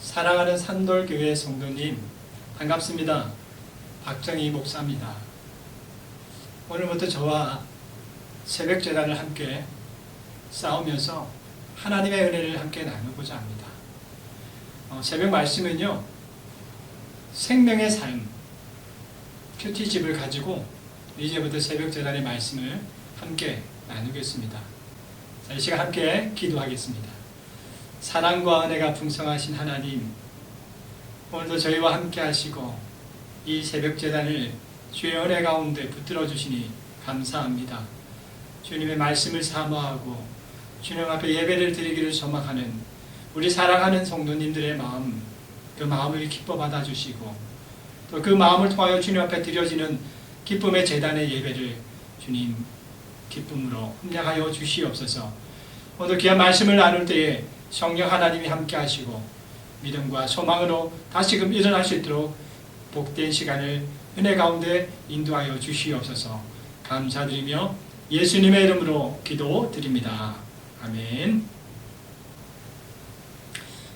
사랑하는 산돌교회 성도님 반갑습니다. 박정희 목사입니다. 오늘부터 저와 새벽 제단을 함께 싸우면서 하나님의 은혜를 함께 나누고자 합니다. 새벽 말씀은요, 생명의 삶 큐티집을 가지고 이제부터 새벽 제단의 말씀을 함께 나누겠습니다. 자, 이 시간 함께 기도하겠습니다. 사랑과 은혜가 풍성하신 하나님, 오늘도 저희와 함께 하시고 이 새벽 제단을 주의 은혜 가운데 붙들어 주시니 감사합니다. 주님의 말씀을 사모하고 주님 앞에 예배를 드리기를 소망하는 우리 사랑하는 성도님들의 마음, 그 마음을 기뻐 받아주시고 또 그 마음을 통하여 주님 앞에 드려지는 기쁨의 제단의 예배를 주님 기쁨으로 흠량하여 주시옵소서. 오늘 귀한 말씀을 나눌 때에 성령 하나님이 함께 하시고 믿음과 소망으로 다시금 일어날 수 있도록 복된 시간을 은혜 가운데 인도하여 주시옵소서. 감사드리며 예수님의 이름으로 기도드립니다. 아멘.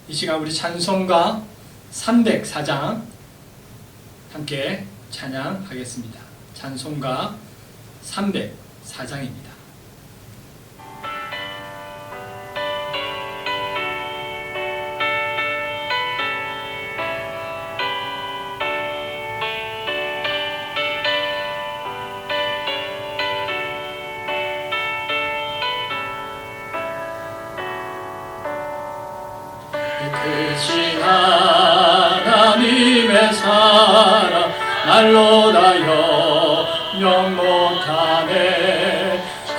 이 시간 우리 찬송가 304장 함께 찬양하겠습니다. 찬송가 304장입니다. 크신 하나님의 사랑 날로 다여 영원하네.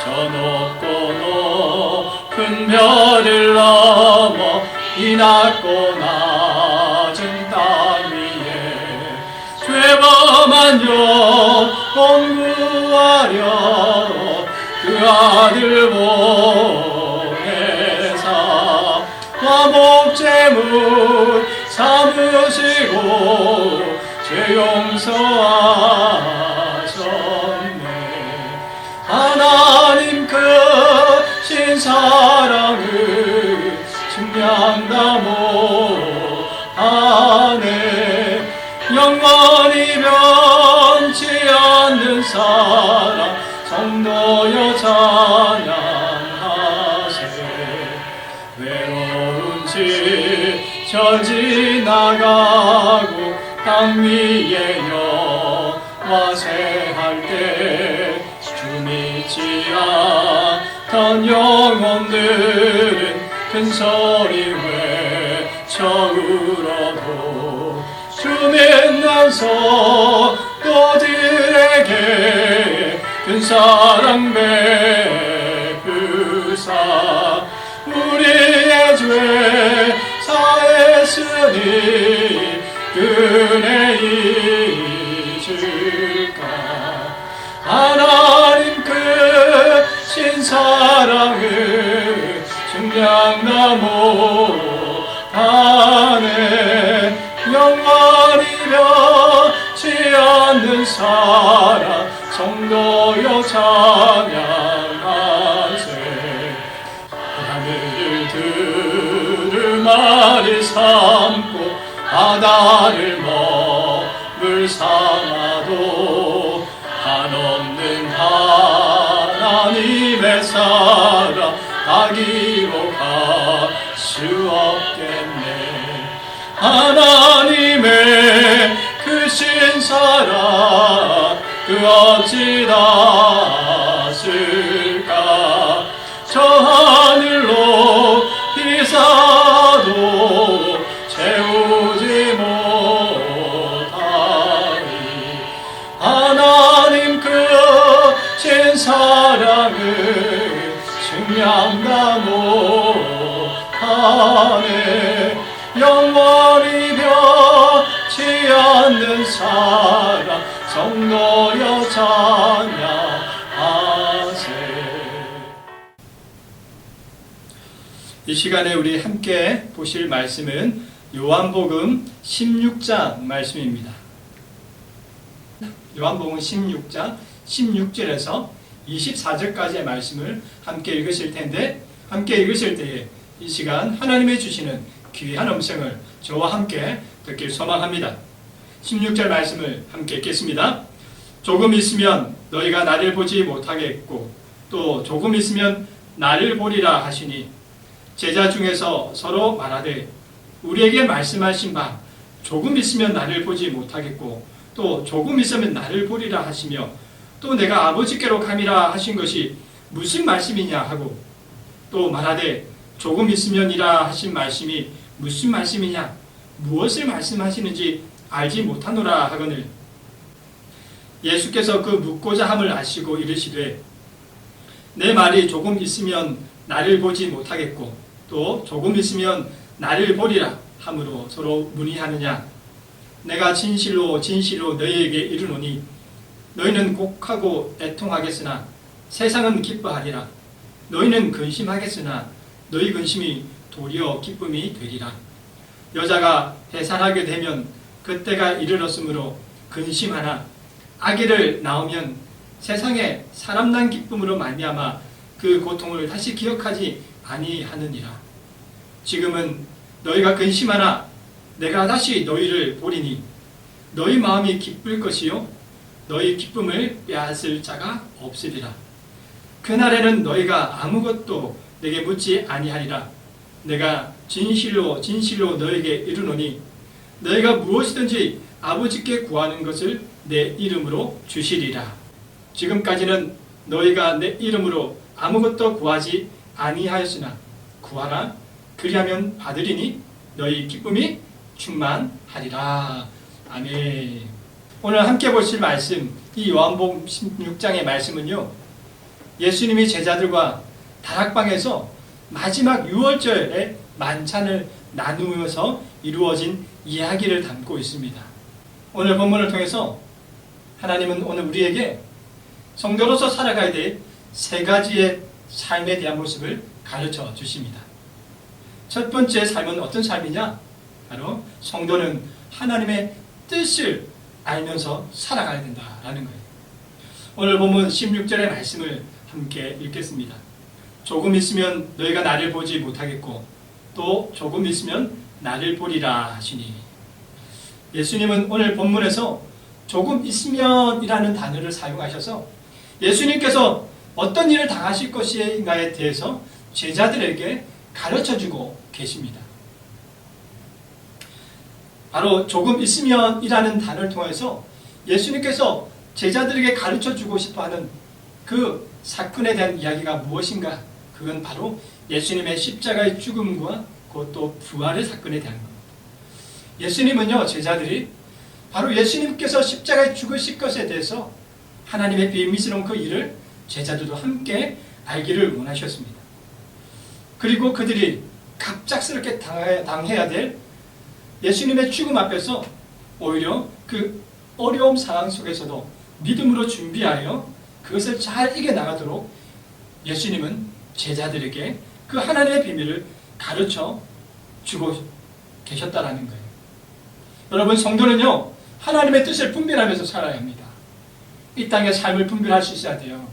저 높고 높은 별을 넘어 이 낮고 낮은 땅 위에 죄범한 영혼 구하려 그 아들 보내사 화목제물 삼으시고 죄 용서하셨네. 하나님 크신 사랑을 증명다 못하네. 영원히 변치 않는 사랑 성도여 찬양하세. 외로운 시절 지나가고 땅 위에 영화 새할 때 주 믿지 않던 영혼들은 큰 소리 외쳐 울어도 주 믿는 성도들에게 큰 사랑 베푸사 우리의 죄 사했으니 그네 잊을까. 하나님 크신 사랑을 증명다 못하네. 영원히 변치 않는 사랑 성도여 찬양하세. 하늘을 두루마리 삼고 바다를 먹물 삼아도 한없는 하나님의 사랑 다 기록할 수 없겠네. 하나님의 크신 사랑 그 어찌 닿았을까. 저 하늘로 비사도 채우지 못하리. 하나님 크신 사랑을 증명다 못하네. 영원히 변치 않는 사랑 성도여 찬양하세. 이 시간에 우리 함께 보실 말씀은 요한복음 16장 말씀입니다. 요한복음 16장 16절에서 24절까지의 말씀을 함께 읽으실 텐데, 함께 읽으실 때에 이 시간 하나님의 주시는 귀한 음성을 저와 함께 듣길 소망합니다. 16절 말씀을 함께 읽겠습니다. 조금 있으면 너희가 나를 보지 못하겠고 또 조금 있으면 나를 보리라 하시니 제자 중에서 서로 말하되 우리에게 말씀하신 바 조금 있으면 나를 보지 못하겠고 또 조금 있으면 나를 보리라 하시며 또 내가 아버지께로 감이라 하신 것이 무슨 말씀이냐 하고 또 말하되 조금 있으면이라 하신 말씀이 무슨 말씀이냐 무엇을 말씀하시는지 알지 못하노라 하거늘 예수께서 그 묻고자 함을 아시고 이르시되 내 말이 조금 있으면 나를 보지 못하겠고 또 조금 있으면 나를 보리라 함으로 서로 문의하느냐 내가 진실로 진실로 너희에게 이르노니 너희는 곡하고 애통하겠으나 세상은 기뻐하리라 너희는 근심하겠으나 너희 근심이 도리어 기쁨이 되리라 여자가 배산하게 되면 그때가 이르렀으므로 근심하나 아기를 낳으면 세상에 사람 난 기쁨으로 말미암아 그 고통을 다시 기억하지 아니하느니라 지금은 너희가 근심하나 내가 다시 너희를 보리니 너희 마음이 기쁠 것이요 너희 기쁨을 빼앗을 자가 없으리라 그날에는 너희가 아무것도 내게 묻지 아니하리라 내가 진실로 진실로 너에게 이르노니 너희가 무엇이든지 아버지께 구하는 것을 내 이름으로 주시리라 지금까지는 너희가 내 이름으로 아무것도 구하지 아니하였으나 구하라 그리하면 받으리니 너희 기쁨이 충만하리라 아멘. 오늘 함께 보실 말씀 이 요한복음 16장의 말씀은요 예수님이 제자들과 다락방에서 마지막 유월절에 만찬을 나누면서 이루어진 이야기를 담고 있습니다. 오늘 본문을 통해서 하나님은 오늘 우리에게 성도로서 살아가야 될 세 가지의 삶에 대한 모습을 가르쳐 주십니다. 첫 번째 삶은 어떤 삶이냐? 바로 성도는 하나님의 뜻을 알면서 살아가야 된다라는 거예요. 오늘 본문 16절의 말씀을 함께 읽겠습니다. 조금 있으면 너희가 나를 보지 못하겠고 또 조금 있으면 나를 보리라 하시니 예수님은 오늘 본문에서 조금 있으면이라는 단어를 사용하셔서 예수님께서 어떤 일을 당하실 것인가에 대해서 제자들에게 가르쳐주고 계십니다. 바로 조금 있으면이라는 단어를 통해서 예수님께서 제자들에게 가르쳐주고 싶어하는 그 사건에 대한 이야기가 무엇인가? 그건 바로 예수님의 십자가의 죽음과 그것도 부활의 사건에 대한 겁니다. 예수님은요 제자들이 바로 예수님께서 십자가에 죽으실 것에 대해서 하나님의 비밀스러운 그 일을 제자들도 함께 알기를 원하셨습니다. 그리고 그들이 갑작스럽게 당해야 될 예수님의 죽음 앞에서 오히려 그 어려움 상황 속에서도 믿음으로 준비하여 그것을 잘 이겨나가도록 예수님은 제자들에게 그 하나님의 비밀을 가르쳐 주고 계셨다라는 거예요. 여러분 성도는요 하나님의 뜻을 분별하면서 살아야 합니다. 이 땅의 삶을 분별할 수 있어야 돼요.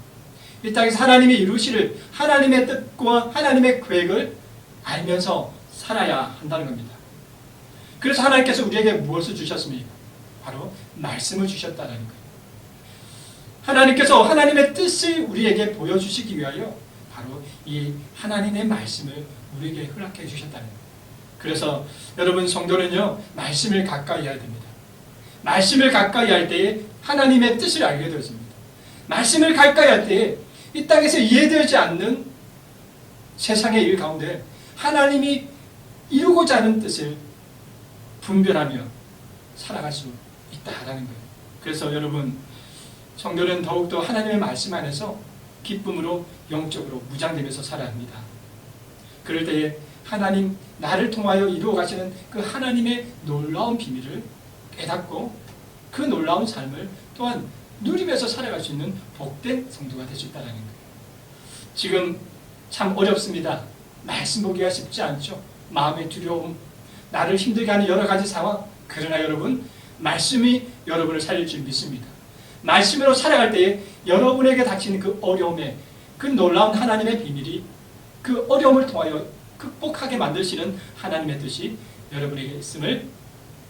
이 땅에서 하나님이 이루시를 하나님의 뜻과 하나님의 계획을 알면서 살아야 한다는 겁니다. 그래서 하나님께서 우리에게 무엇을 주셨습니까? 바로 말씀을 주셨다는 거예요. 하나님께서 하나님의 뜻을 우리에게 보여주시기 위하여 바로 이 하나님의 말씀을 우리에게 허락해 주셨다는 거예요. 그래서 여러분 성도는요 말씀을 가까이 해야 됩니다. 말씀을 가까이 할 때에 하나님의 뜻을 알게 되었습니다. 말씀을 가까이 할 때에 이 땅에서 이해되지 않는 세상의 일 가운데 하나님이 이루고자 하는 뜻을 분별하며 살아갈 수 있다라는 거예요. 그래서 여러분 성도는 더욱더 하나님의 말씀 안에서 기쁨으로 영적으로 무장되면서 살아야 합니다. 그럴 때에 하나님 나를 통하여 이루어 가시는 그 하나님의 놀라운 비밀을 깨닫고 그 놀라운 삶을 또한 누리면서 살아갈 수 있는 복된 성도가 될 수 있다는 거예요. 지금 참 어렵습니다. 말씀 보기가 쉽지 않죠. 마음의 두려움, 나를 힘들게 하는 여러 가지 상황. 그러나 여러분 말씀이 여러분을 살릴 줄 믿습니다. 말씀으로 살아갈 때에 여러분에게 닥치는 그 어려움에 그 놀라운 하나님의 비밀이 그 어려움을 통하여 극복하게 만드시는 하나님의 뜻이 여러분에게 있음을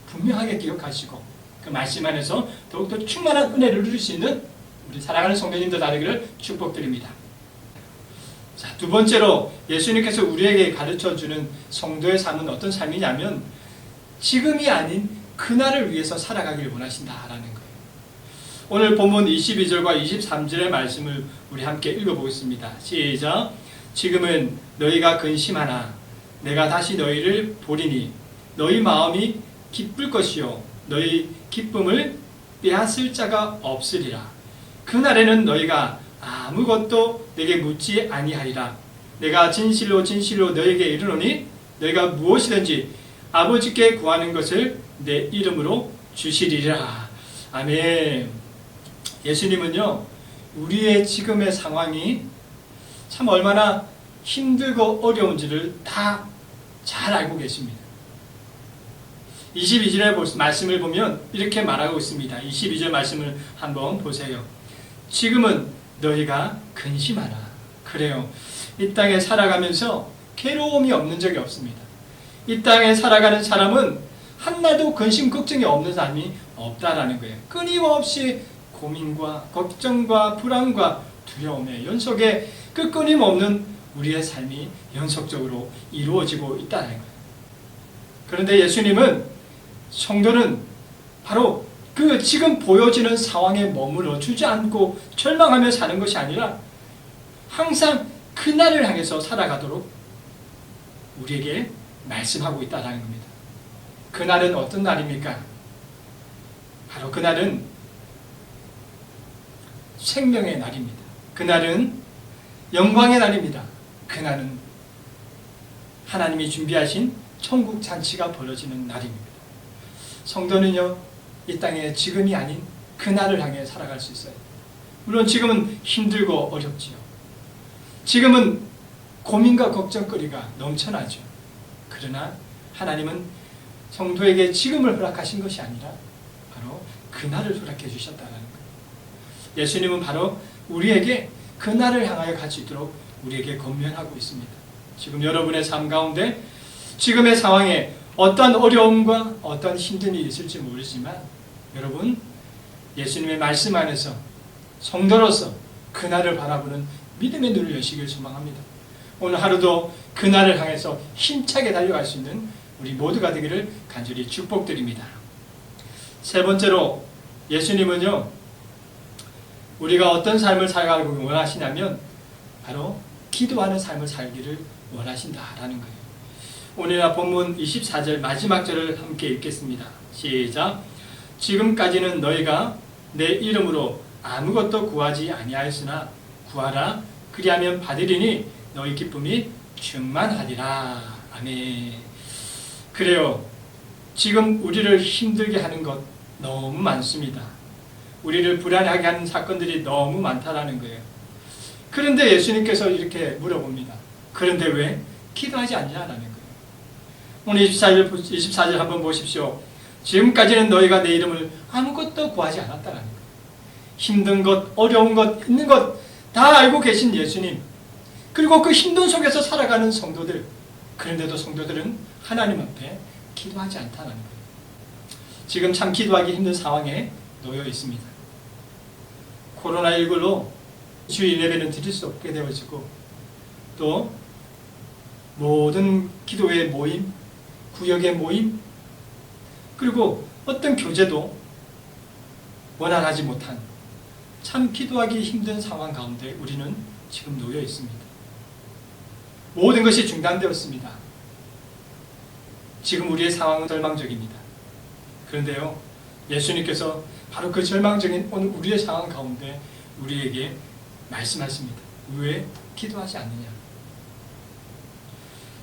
분명하게 기억하시고 그 말씀 안에서 더욱더 충만한 은혜를 누릴 수 있는 우리 사랑하는 성도님들 되기를 축복드립니다. 자, 두 번째로 예수님께서 우리에게 가르쳐주는 성도의 삶은 어떤 삶이냐면 지금이 아닌 그날을 위해서 살아가길 원하신다라는 거예요. 오늘 본문 22절과 23절의 말씀을 우리 함께 읽어보겠습니다. 시작. 지금은 너희가 근심하나 내가 다시 너희를 보리니 너희 마음이 기쁠 것이요 너희 기쁨을 빼앗을 자가 없으리라. 그날에는 너희가 아무것도 내게 묻지 아니하리라. 내가 진실로 진실로 너희에게 이르노니 너희가 무엇이든지 아버지께 구하는 것을 내 이름으로 주시리라. 아멘. 예수님은요, 우리의 지금의 상황이 참 얼마나 힘들고 어려운지를 다 잘 알고 계십니다. 22절의 말씀을 보면 이렇게 말하고 있습니다. 22절 말씀을 한번 보세요. 지금은 너희가 근심하라. 그래요. 이 땅에 살아가면서 괴로움이 없는 적이 없습니다. 이 땅에 살아가는 사람은 한나도 근심 걱정이 없는 사람이 없다라는 거예요. 끊임없이 고민과 걱정과 불안과 두려움의 연속에 그 끊임없는 우리의 삶이 연속적으로 이루어지고 있다는 거예요. 그런데 예수님은 성도는 바로 그 지금 보여지는 상황에 머물러 주지 않고 절망하며 사는 것이 아니라 항상 그날을 향해서 살아가도록 우리에게 말씀하고 있다는 겁니다. 그날은 어떤 날입니까? 바로 그날은 생명의 날입니다. 그날은 영광의 날입니다. 그날은 하나님이 준비하신 천국 잔치가 벌어지는 날입니다. 성도는요, 이 땅에 지금이 아닌 그날을 향해 살아갈 수 있어요. 물론 지금은 힘들고 어렵지요. 지금은 고민과 걱정거리가 넘쳐나죠. 그러나 하나님은 성도에게 지금을 허락하신 것이 아니라 바로 그날을 허락해 주셨다는 거예요. 예수님은 바로 우리에게 그날을 향하여 갈 수 있도록 우리에게 권면하고 있습니다. 지금 여러분의 삶 가운데 지금의 상황에 어떤 어려움과 어떤 힘든 일이 있을지 모르지만 여러분 예수님의 말씀 안에서 성도로서 그날을 바라보는 믿음의 눈을 여시길 소망합니다. 오늘 하루도 그날을 향해서 힘차게 달려갈 수 있는 우리 모두가 되기를 간절히 축복드립니다. 세 번째로 예수님은요, 우리가 어떤 삶을 살아가고 원하시냐면 바로 기도하는 삶을 살기를 원하신다라는 거예요. 오늘 본문 24절 마지막 절을 함께 읽겠습니다. 시작. 지금까지는 너희가 내 이름으로 아무것도 구하지 아니하였으나 구하라 그리하면 받으리니 너희 기쁨이 충만하리라. 아멘. 그래요. 지금 우리를 힘들게 하는 것 너무 많습니다. 우리를 불안하게 하는 사건들이 너무 많다라는 거예요. 그런데 예수님께서 이렇게 물어봅니다. 그런데 왜 기도하지 않냐라는 거예요. 오늘 24절 한번 보십시오. 지금까지는 너희가 내 이름을 아무것도 구하지 않았다라는 거예요. 힘든 것, 어려운 것, 있는 것 다 알고 계신 예수님, 그리고 그 힘든 속에서 살아가는 성도들, 그런데도 성도들은 하나님 앞에 기도하지 않다는 거예요. 지금 참 기도하기 힘든 상황에 놓여 있습니다. 코로나19로 주일 예배는 드릴 수 없게 되어지고 또 모든 기도의 모임, 구역의 모임, 그리고 어떤 교제도 원활하지 못한 참 기도하기 힘든 상황 가운데 우리는 지금 놓여 있습니다. 모든 것이 중단되었습니다. 지금 우리의 상황은 절망적입니다. 그런데요, 예수님께서 바로 그 절망적인 오늘 우리의 상황 가운데 우리에게 말씀하십니다. 왜 기도하지 않느냐?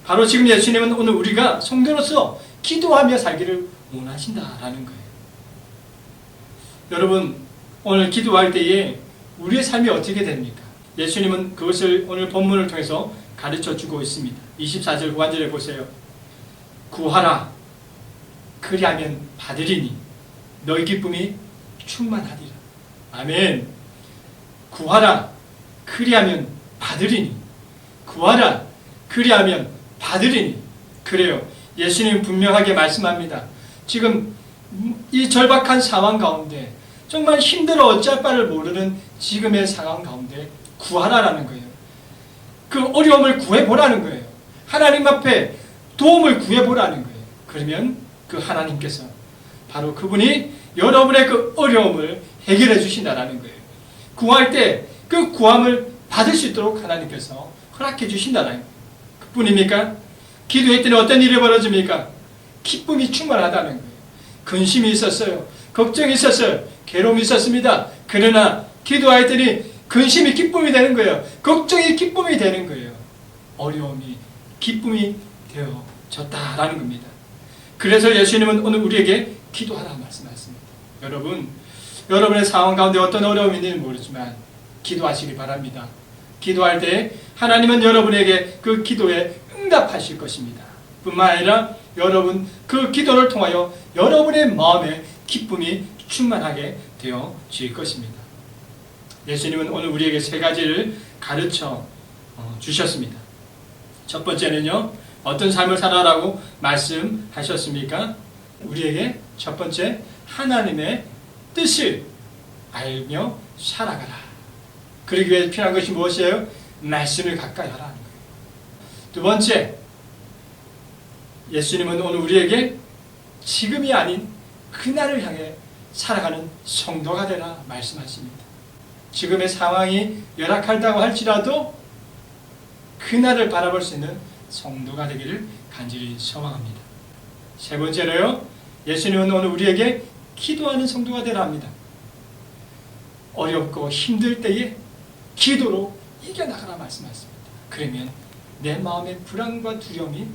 바로 지금 예수님은 오늘 우리가 성도로서 기도하며 살기를 원하신다라는 거예요. 여러분, 오늘 기도할 때에 우리의 삶이 어떻게 됩니까? 예수님은 그것을 오늘 본문을 통해서 가르쳐 주고 있습니다. 24절 후반절에 보세요. 구하라 그리하면 받으리니 너희 기쁨이 충만하리라. 아멘. 구하라 그리하면 받으리니, 구하라 그리하면 받으리니. 그래요. 예수님 분명하게 말씀합니다. 지금 이 절박한 상황 가운데 정말 힘들어 어찌할 바를 모르는 지금의 상황 가운데 구하라라는 거예요. 그 어려움을 구해보라는 거예요. 하나님 앞에 도움을 구해보라는 거예요. 그러면 그 하나님께서 바로 그분이 여러분의 그 어려움을 해결해 주신다라는 거예요. 구할 때 그 구함을 받을 수 있도록 하나님께서 허락해 주신다라는 거예요. 그뿐입니까? 기도했더니 어떤 일이 벌어집니까? 기쁨이 충만하다는 거예요. 근심이 있었어요. 걱정이 있었어요. 괴로움이 있었습니다. 그러나 기도했더니 근심이 기쁨이 되는 거예요. 걱정이 기쁨이 되는 거예요. 어려움이 기쁨이 되어졌다라는 겁니다. 그래서 예수님은 오늘 우리에게 기도하라 말씀하셨습니다. 여러분의 상황 가운데 어떤 어려움이 있는지 모르지만 기도하시기 바랍니다. 기도할 때 하나님은 여러분에게 그 기도에 응답하실 것입니다. 뿐만 아니라 여러분 그 기도를 통하여 여러분의 마음에 기쁨이 충만하게 되어질 것입니다. 예수님은 오늘 우리에게 세 가지를 가르쳐 주셨습니다. 첫 번째는요, 어떤 삶을 살아라고 말씀하셨습니까? 우리에게 첫 번째, 하나님의 뜻을 알며 살아가라. 그러기 위해 필요한 것이 무엇이에요? 말씀을 가까이 하라는 거예요. 두 번째, 예수님은 오늘 우리에게 지금이 아닌 그날을 향해 살아가는 성도가 되라 말씀하십니다. 지금의 상황이 열악하다고 할지라도 그날을 바라볼 수 있는 성도가 되기를 간절히 소망합니다. 세 번째로요, 예수님은 오늘 우리에게 기도하는 성도가 되라 합니다. 어렵고 힘들 때에 기도로 이겨나가라 말씀하십니다. 그러면 내 마음의 불안과 두려움이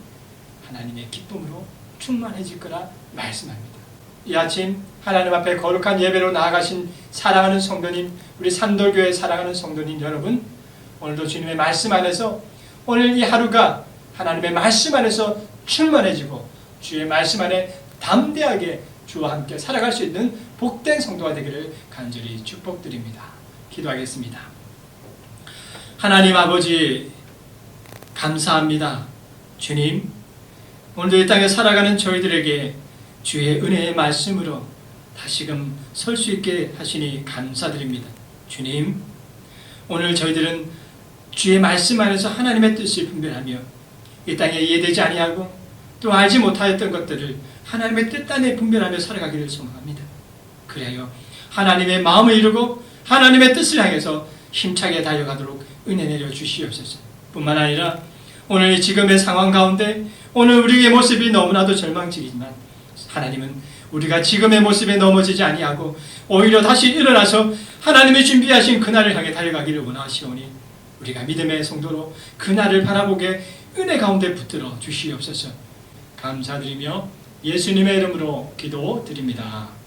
하나님의 기쁨으로 충만해질 거라 말씀합니다. 이 아침 하나님 앞에 거룩한 예배로 나아가신 사랑하는 성도님, 우리 산돌교회 사랑하는 성도님 여러분, 오늘도 주님의 말씀 안에서 오늘 이 하루가 하나님의 말씀 안에서 충만해지고 주의 말씀 안에 담대하게 주와 함께 살아갈 수 있는 복된 성도가 되기를 간절히 축복드립니다. 기도하겠습니다. 하나님 아버지 감사합니다. 주님, 오늘도 이 땅에 살아가는 저희들에게 주의 은혜의 말씀으로 다시금 설 수 있게 하시니 감사드립니다. 주님, 오늘 저희들은 주의 말씀 안에서 하나님의 뜻을 분별하며 이 땅에 이해되지 아니하고 또 알지 못하였던 것들을 하나님의 뜻 안에 분별하며 살아가기를 소망합니다. 그래요, 하나님의 마음을 이루고 하나님의 뜻을 향해서 힘차게 달려가도록 은혜 내려 주시옵소서. 뿐만 아니라 오늘 지금의 상황 가운데 오늘 우리의 모습이 너무나도 절망적이지만 하나님은 우리가 지금의 모습에 넘어지지 아니하고 오히려 다시 일어나서 하나님이 준비하신 그날을 향해 달려가기를 원하시오니 우리가 믿음의 성도로 그날을 바라보게 은혜 가운데 붙들어 주시옵소서. 감사드리며 예수님의 이름으로 기도드립니다.